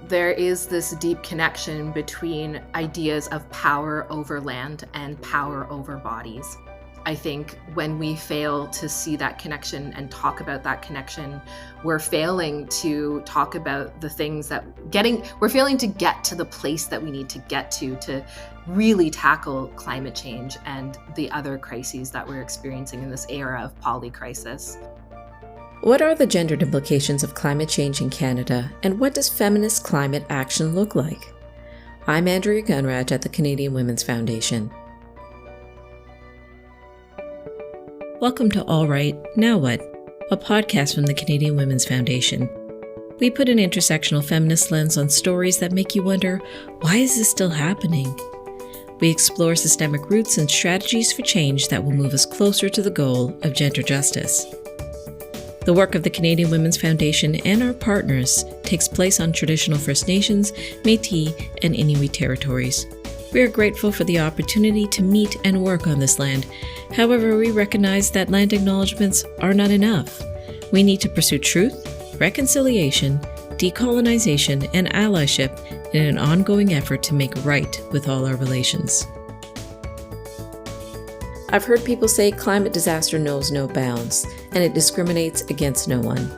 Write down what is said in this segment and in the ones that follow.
There is this deep connection between ideas of power over land and power over bodies. I think when we fail to see that connection and talk about that connection, we're failing to talk about the things we're failing to get to the place that we need to get to really tackle climate change and the other crises that we're experiencing in this era of polycrisis. What are the gendered implications of climate change in Canada, and what does feminist climate action look like? I'm Andrea Gunraj at the Canadian Women's Foundation. Welcome to All Right, Now What? A podcast from the Canadian Women's Foundation. We put an intersectional feminist lens on stories that make you wonder, why is this still happening? We explore systemic roots and strategies for change that will move us closer to the goal of gender justice. The work of the Canadian Women's Foundation and our partners takes place on traditional First Nations, Métis, and Inuit territories. We are grateful for the opportunity to meet and work on this land. However, we recognize that land acknowledgements are not enough. We need to pursue truth, reconciliation, decolonization, and allyship in an ongoing effort to make right with all our relations. I've heard people say climate disaster knows no bounds, and it discriminates against no one.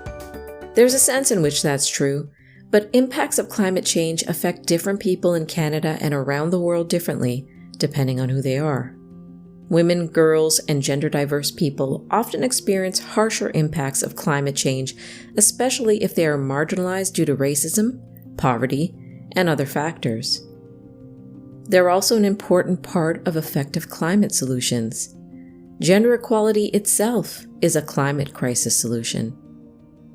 There's a sense in which that's true, but impacts of climate change affect different people in Canada and around the world differently, depending on who they are. Women, girls, and gender-diverse people often experience harsher impacts of climate change, especially if they are marginalized due to racism, poverty, and other factors. They're also an important part of effective climate solutions. Gender equality itself is a climate crisis solution.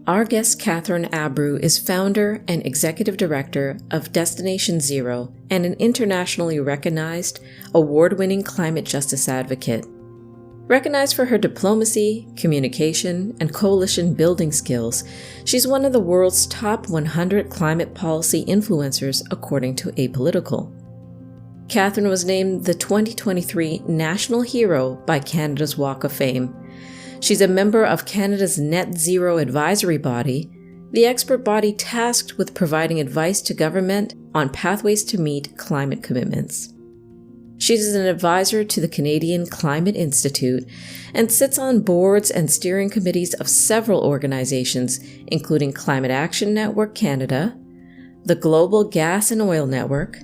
Our guest, Catherine Abreu, is founder and executive director of Destination Zero and an internationally recognized, award-winning climate justice advocate. Recognized for her diplomacy, communication, and coalition-building skills, she's one of the world's top 100 climate policy influencers according to Apolitical. Catherine was named the 2023 National Hero by Canada's Walk of Fame. She's a member of Canada's Net Zero Advisory Body, the expert body tasked with providing advice to government on pathways to meet climate commitments. She's an advisor to the Canadian Climate Institute and sits on boards and steering committees of several organizations, including Climate Action Network Canada, the Global Gas and Oil Network,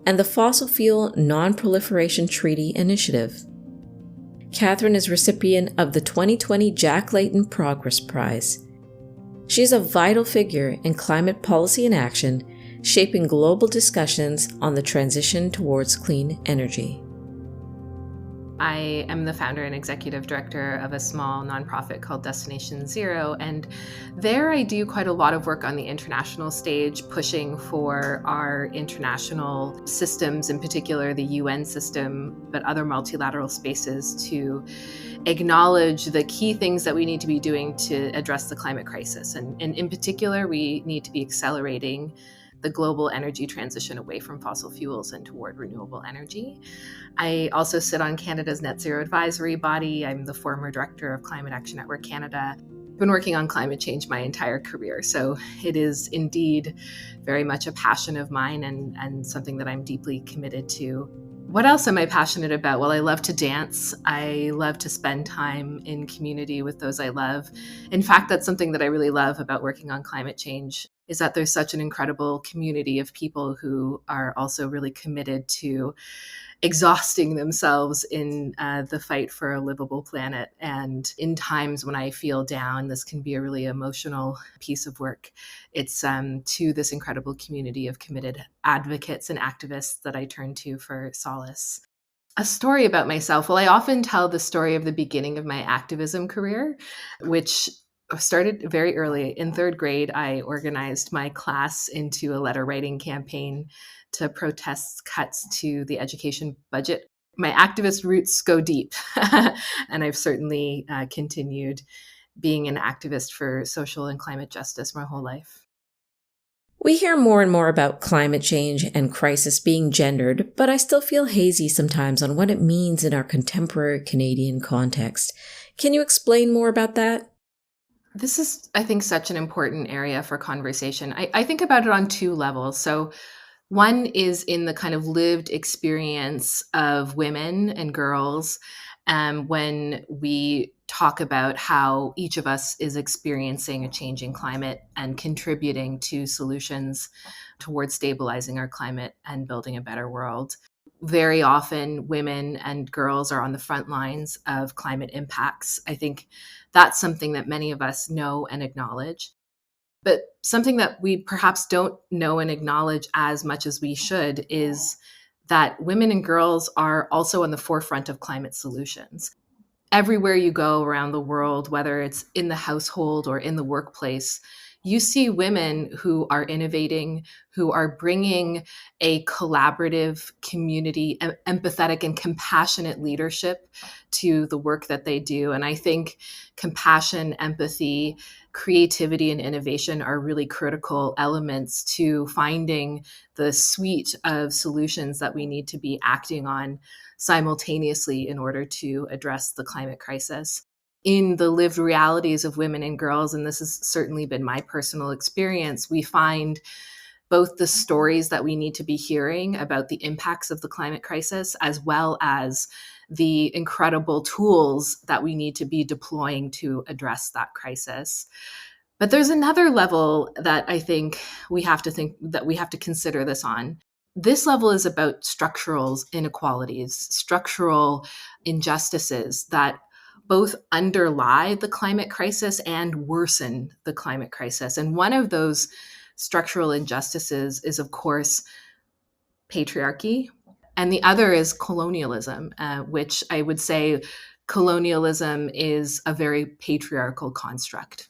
and the Fossil Fuel Non-Proliferation Treaty Initiative. Catherine is recipient of the 2020 Jack Layton Progress Prize. She is a vital figure in climate policy and action, shaping global discussions on the transition towards clean energy. I am the founder and executive director of a small nonprofit called Destination Zero, and there I do quite a lot of work on the international stage, pushing for our international systems, in particular the UN system, but other multilateral spaces, to acknowledge the key things that we need to be doing to address the climate crisis. And in particular, we need to be accelerating the global energy transition away from fossil fuels and toward renewable energy. I also sit on Canada's Net Zero Advisory Body. I'm the former director of Climate Action Network Canada. I've been working on climate change my entire career, so it is indeed very much a passion of mine and something that I'm deeply committed to. What else am I passionate about? Well, I love to dance. I love to spend time in community with those I love. In fact, that's something that I really love about working on climate change, is that there's such an incredible community of people who are also really committed to exhausting themselves in the fight for a livable planet. And in times when I feel down, this can be a really emotional piece of work. It's to this incredible community of committed advocates and activists that I turn to for solace. A story about myself. Well, I often tell the story of the beginning of my activism career, which started very early. In third grade, I organized my class into a letter writing campaign to protest cuts to the education budget. My activist roots go deep, and I've certainly continued being an activist for social and climate justice my whole life. We hear more and more about climate change and crisis being gendered, but I still feel hazy sometimes on what it means in our contemporary Canadian context. Can you explain more about that? This is, I think, such an important area for conversation. I think about it on two levels. So, one is in the kind of lived experience of women and girls, when we talk about how each of us is experiencing a changing climate and contributing to solutions towards stabilizing our climate and building a better world. Very often, women and girls are on the front lines of climate impacts. I think that's something that many of us know and acknowledge. But something that we perhaps don't know and acknowledge as much as we should is that women and girls are also on the forefront of climate solutions. Everywhere you go around the world, whether it's in the household or in the workplace, you see women who are innovating, who are bringing a collaborative, community, empathetic, and compassionate leadership to the work that they do. And I think compassion, empathy, creativity, and innovation are really critical elements to finding the suite of solutions that we need to be acting on simultaneously in order to address the climate crisis. In the lived realities of women and girls, and this has certainly been my personal experience, we find both the stories that we need to be hearing about the impacts of the climate crisis, as well as the incredible tools that we need to be deploying to address that crisis. But there's another level that I think that we have to consider this on. This level is about structural inequalities, structural injustices that both underlie the climate crisis and worsen the climate crisis. And one of those structural injustices is, of course, patriarchy. And the other is colonialism, which I would say colonialism is a very patriarchal construct.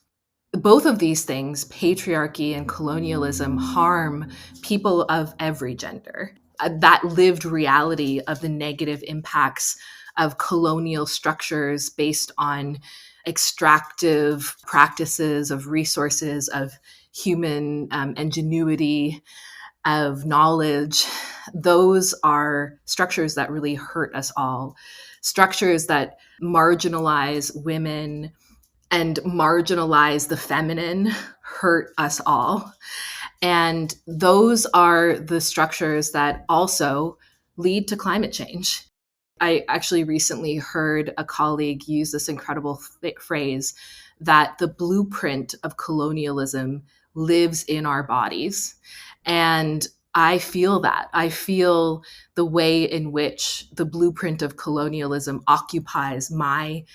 Both of these things, patriarchy and colonialism, harm people of every gender. That lived reality of the negative impacts of colonial structures based on extractive practices of resources, of human ingenuity, of knowledge, those are structures that really hurt us all. Structures that marginalize women and marginalize the feminine hurt us all. And those are the structures that also lead to climate change. I actually recently heard a colleague use this incredible phrase that the blueprint of colonialism lives in our bodies. And I feel that. I feel the way in which the blueprint of colonialism occupies my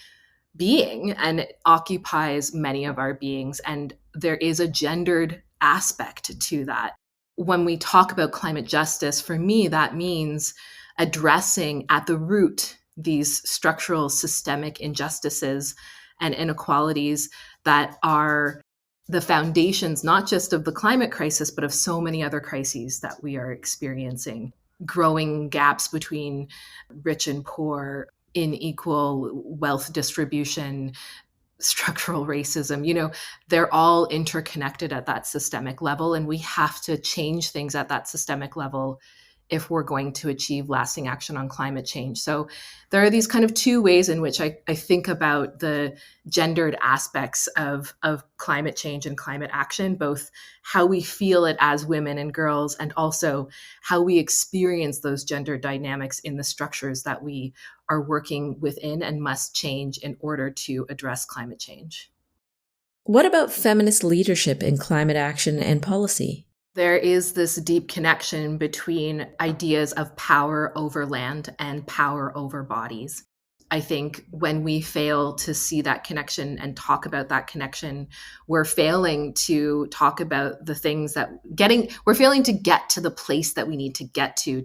being, and it occupies many of our beings. And there is a gendered aspect to that. When we talk about climate justice, for me, that means addressing at the root these structural systemic injustices and inequalities that are the foundations, not just of the climate crisis, but of so many other crises that we are experiencing. Growing gaps between rich and poor, unequal wealth distribution, structural racism, they're all interconnected at that systemic level. And we have to change things at that systemic level if we're going to achieve lasting action on climate change. So there are these kind of two ways in which I think about the gendered aspects of climate change and climate action, both how we feel it as women and girls, and also how we experience those gender dynamics in the structures that we are working within and must change in order to address climate change. What about feminist leadership in climate action and policy? There is this deep connection between ideas of power over land and power over bodies. I think when we fail to see that connection and talk about that connection, we're failing to talk about the things we're failing to get to the place that we need to get to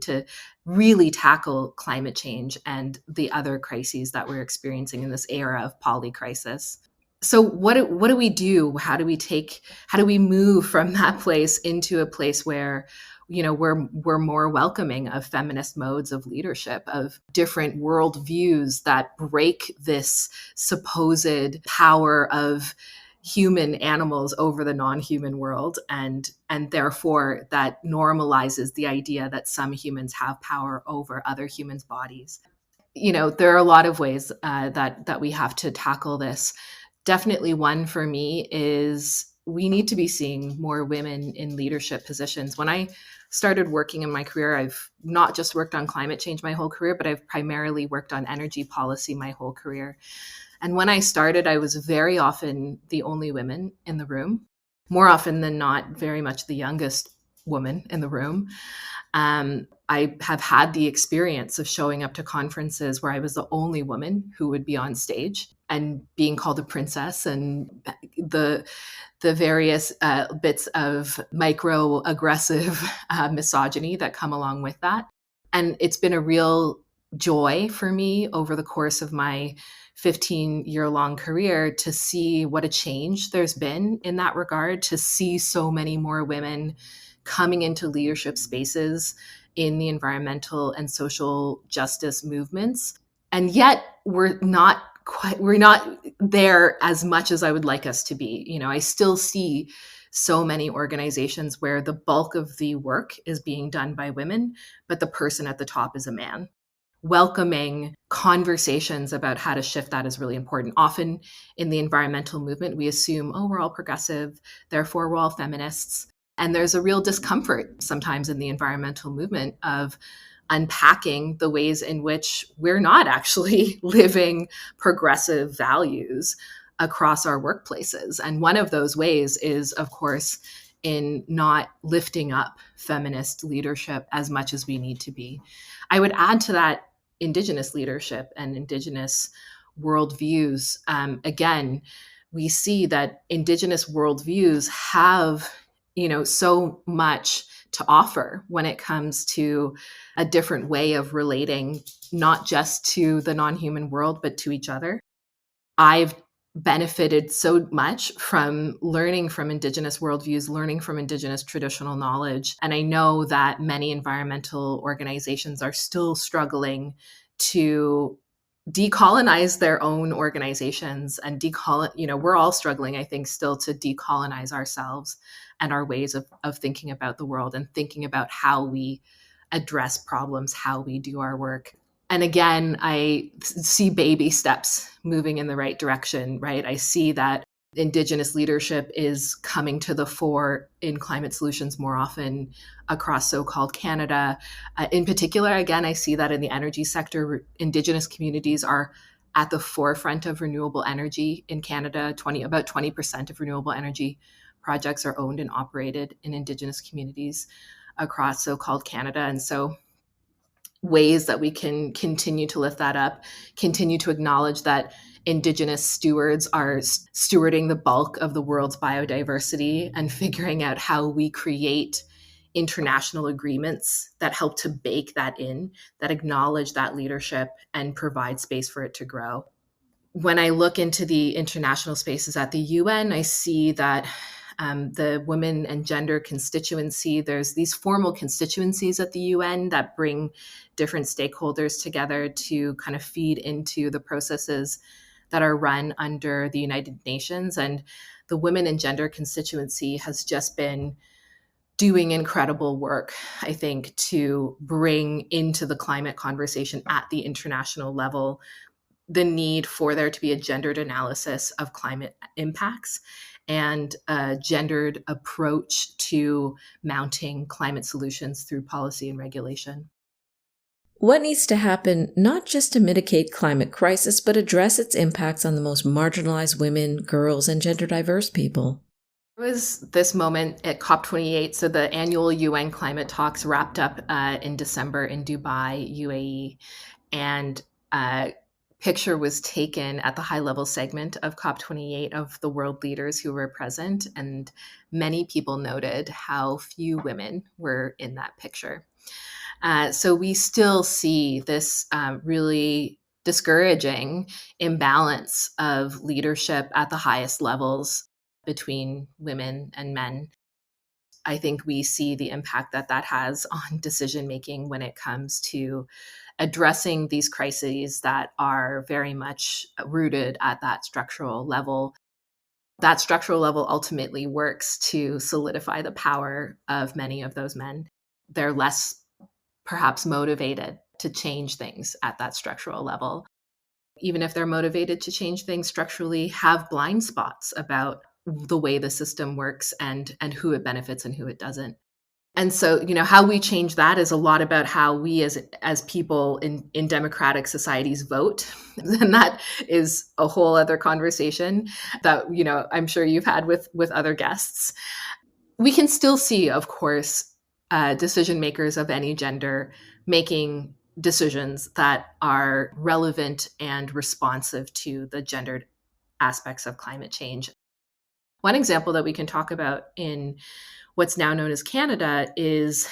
really tackle climate change and the other crises that we're experiencing in this era of polycrisis. So what do we do? How do we move from that place into a place where, we're more welcoming of feminist modes of leadership, of different worldviews that break this supposed power of human animals over the non-human world, and therefore that normalizes the idea that some humans have power over other humans' bodies. There are a lot of ways that we have to tackle this. Definitely one for me is we need to be seeing more women in leadership positions. When I started working in my career, I've not just worked on climate change my whole career, but I've primarily worked on energy policy my whole career. And when I started, I was very often the only woman in the room, more often than not, very much the youngest woman in the room. I have had the experience of showing up to conferences where I was the only woman who would be on stage and being called a princess, and the various bits of microaggressive misogyny that come along with that. And it's been a real joy for me over the course of my 15-year-long career to see what a change there's been in that regard, to see so many more women coming into leadership spaces in the environmental and social justice movements. And yet we're not there as much as I would like us to be. You know, I still see so many organizations where the bulk of the work is being done by women, but the person at the top is a man. Welcoming conversations about how to shift that is really important. Often in the environmental movement, we assume, oh, we're all progressive, therefore we're all feminists. And there's a real discomfort sometimes in the environmental movement of unpacking the ways in which we're not actually living progressive values across our workplaces. And one of those ways is, of course, in not lifting up feminist leadership as much as we need to be. I would add to that Indigenous leadership and Indigenous worldviews. Again, we see that Indigenous worldviews have, so much to offer when it comes to a different way of relating, not just to the non-human world, but to each other. I've benefited so much from learning from Indigenous worldviews, learning from Indigenous traditional knowledge. And I know that many environmental organizations are still struggling to decolonize their own organizations and we're all struggling, I think, still to decolonize ourselves and our ways of thinking about the world and thinking about how we address problems, how we do our work. And again, I see baby steps moving in the right direction, right? I see that Indigenous leadership is coming to the fore in climate solutions more often across so-called Canada. In particular, again, I see that in the energy sector, Indigenous communities are at the forefront of renewable energy in Canada. About 20% of renewable energy projects are owned and operated in Indigenous communities across so-called Canada. And so ways that we can continue to lift that up, continue to acknowledge that Indigenous stewards are stewarding the bulk of the world's biodiversity and figuring out how we create international agreements that help to bake that in, that acknowledge that leadership and provide space for it to grow. When I look into the international spaces at the UN, I see that the women and gender constituency, there's these formal constituencies at the UN that bring different stakeholders together to kind of feed into the processes that are run under the United Nations. And the women and gender constituency has just been doing incredible work, I think, to bring into the climate conversation at the international level the need for there to be a gendered analysis of climate impacts and a gendered approach to mounting climate solutions through policy and regulation. What needs to happen not just to mitigate climate crisis, but address its impacts on the most marginalized women, girls, and gender diverse people? There was this moment at COP28, so the annual UN climate talks wrapped up in December in Dubai, UAE, and picture was taken at the high-level segment of COP28 of the world leaders who were present, and many people noted how few women were in that picture. So we still see this really discouraging imbalance of leadership at the highest levels between women and men. I think we see the impact that that has on decision making when it comes to addressing these crises that are very much rooted at that structural level. That structural level ultimately works to solidify the power of many of those men. They're less perhaps motivated to change things at that structural level. even if they're motivated to change things structurally, have blind spots about the way the system works and who it benefits and who it doesn't. And so, how we change that is a lot about how we as people in democratic societies vote. And that is a whole other conversation that, I'm sure you've had with other guests. We can still see, of course, decision makers of any gender making decisions that are relevant and responsive to the gendered aspects of climate change. One example that we can talk about in what's now known as Canada is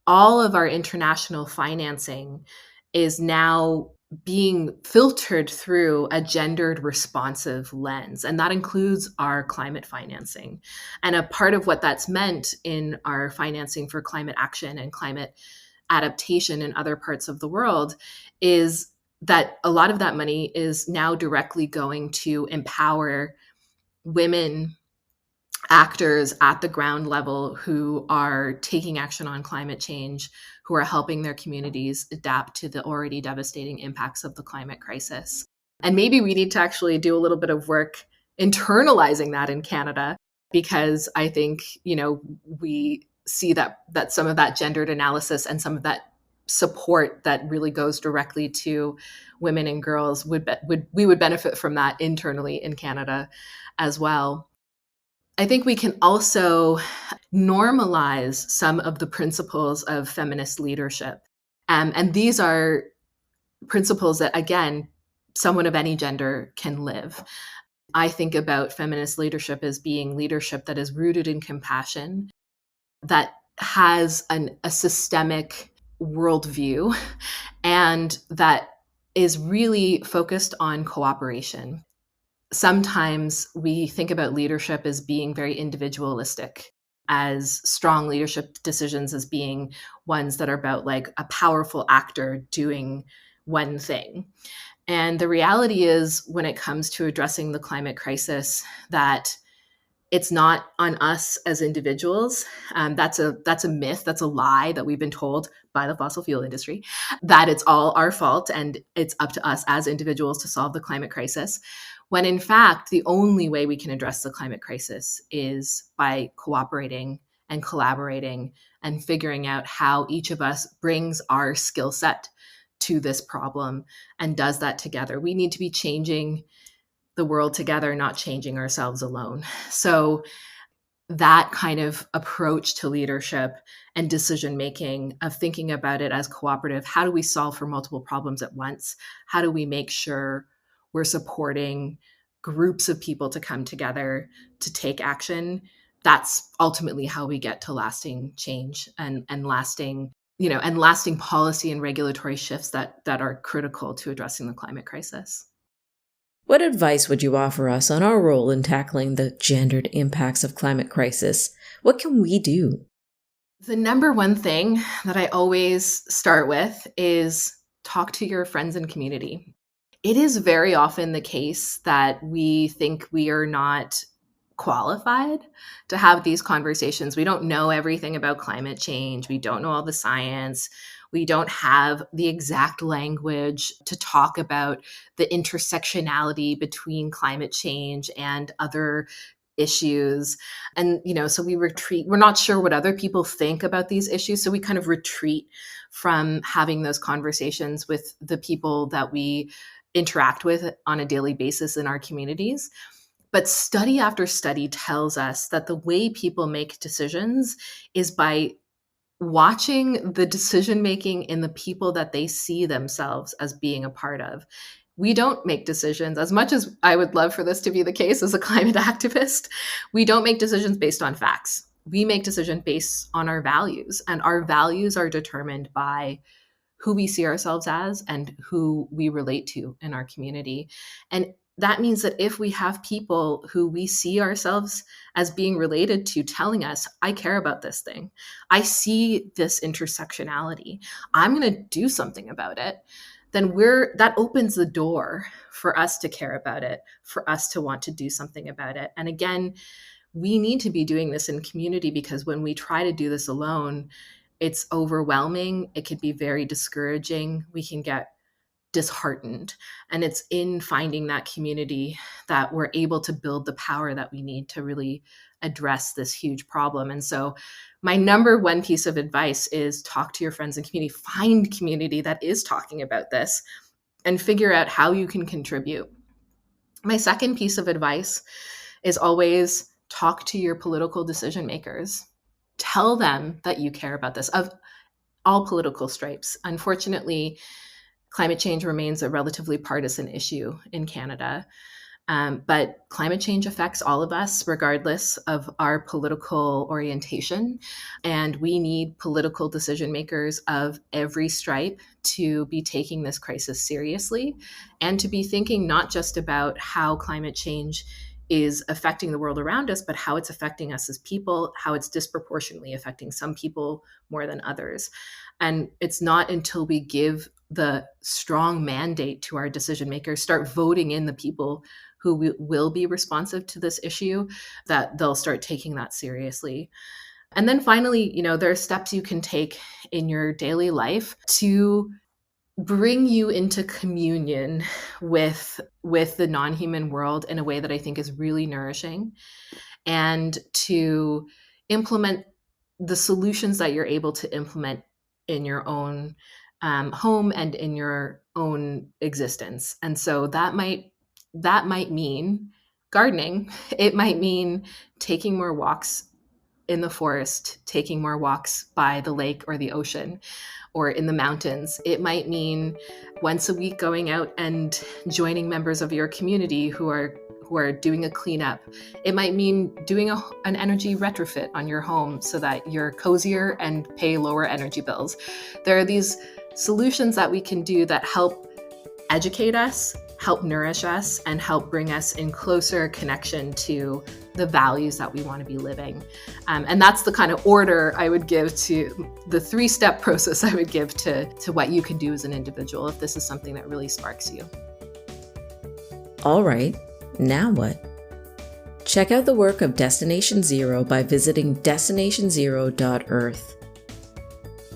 all of our international financing is now being filtered through a gendered responsive lens. And that includes our climate financing. And a part of what that's meant in our financing for climate action and climate adaptation in other parts of the world is that a lot of that money is now directly going to empower women actors at the ground level who are taking action on climate change, who are helping their communities adapt to the already devastating impacts of the climate crisis. And maybe we need to actually do a little bit of work internalizing that in Canada, because I think, we see that some of that gendered analysis and some of that support that really goes directly to women and girls we would benefit from that internally in Canada as well. I think we can also normalize some of the principles of feminist leadership. And these are principles that, again, someone of any gender can live. I think about feminist leadership as being leadership that is rooted in compassion, that has a systemic worldview, and that is really focused on cooperation. Sometimes we think about leadership as being very individualistic, as strong leadership decisions as being ones that are about like a powerful actor doing one thing. And the reality is, when it comes to addressing the climate crisis, that it's not on us as individuals. That's a myth. That's a lie that we've been told by the fossil fuel industry, that it's all our fault and it's up to us as individuals to solve the climate crisis. When in fact, the only way we can address the climate crisis is by cooperating and collaborating and figuring out how each of us brings our skill set to this problem and does that together. We need to be changing the world together, not changing ourselves alone. So that kind of approach to leadership and decision making, of thinking about it as cooperative, how do we solve for multiple problems at once? How do we make sure we're supporting groups of people to come together to take action? That's ultimately how we get to lasting change and lasting, and lasting policy and regulatory shifts that are critical to addressing the climate crisis. What advice would you offer us on our role in tackling the gendered impacts of climate crisis? What can we do? The number one thing that I always start with is talk to your friends and community. It is very often the case that we think we are not qualified to have these conversations. We don't know everything about climate change. We don't know all the science. We don't have the exact language to talk about the intersectionality between climate change and other issues. And, so we retreat. We're not sure what other people think about these issues. So we kind of retreat from having those conversations with the people that we interact with on a daily basis in our communities. But study after study tells us that the way people make decisions is by watching the decision making in the people that they see themselves as being a part of. We don't make decisions, as much as I would love for this to be the case as a climate activist, we don't make decisions based on facts. We make decisions based on our values, and our values are determined by who we see ourselves as and who we relate to in our community. And that means that if we have people who we see ourselves as being related to telling us, I care about this thing, I see this intersectionality, I'm going to do something about it, then that opens the door for us to care about it, for us to want to do something about it. And again, we need to be doing this in community, because when we try to do this alone, it's overwhelming. It can be very discouraging. We can get disheartened. And it's in finding that community that we're able to build the power that we need to really address this huge problem. And so my number one piece of advice is talk to your friends and community, find community that is talking about this, and figure out how you can contribute. My second piece of advice is always talk to your political decision makers. Tell them that you care about this, of all political stripes. Unfortunately, climate change remains a relatively partisan issue in Canada. But climate change affects all of us, regardless of our political orientation. And we need political decision makers of every stripe to be taking this crisis seriously and to be thinking not just about how climate change is affecting the world around us, but how it's affecting us as people, how it's disproportionately affecting some people more than others. And it's not until we give the strong mandate to our decision makers, start voting in the people who will be responsive to this issue, that they'll start taking that seriously. And then finally, there are steps you can take in your daily life to bring you into communion with the non-human world in a way that I think is really nourishing, and to implement the solutions that you're able to implement in your own home and in your own existence. And so that might mean gardening. It might mean taking more walks in the forest, taking more walks by the lake or the ocean or in the mountains. It might mean once a week going out and joining members of your community who are doing a cleanup. It might mean doing an energy retrofit on your home so that you're cozier and pay lower energy bills. There are these solutions that we can do that help educate us, help nourish us, and help bring us in closer connection to the values that we want to be living. And that's the kind of order I would give to the 3-step process I would give to what you can do as an individual if this is something that really sparks you. All right, now what? Check out the work of Destination Zero by visiting destinationzero.earth.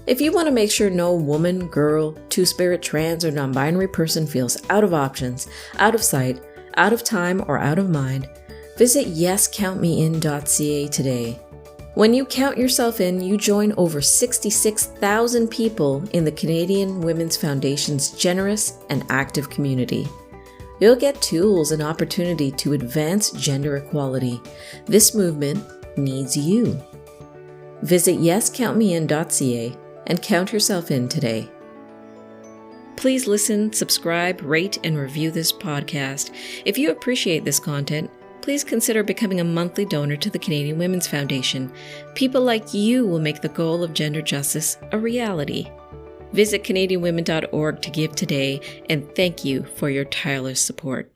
If you want to make sure no woman, girl, two-spirit, trans, or non-binary person feels out of options, out of sight, out of time, or out of mind, visit yescountmein.ca today. When you count yourself in, you join over 66,000 people in the Canadian Women's Foundation's generous and active community. You'll get tools and opportunity to advance gender equality. This movement needs you. Visit yescountmein.ca and count yourself in today. Please listen, subscribe, rate, and review this podcast. If you appreciate this content, please consider becoming a monthly donor to the Canadian Women's Foundation. People like you will make the goal of gender justice a reality. Visit CanadianWomen.org to give today, and thank you for your tireless support.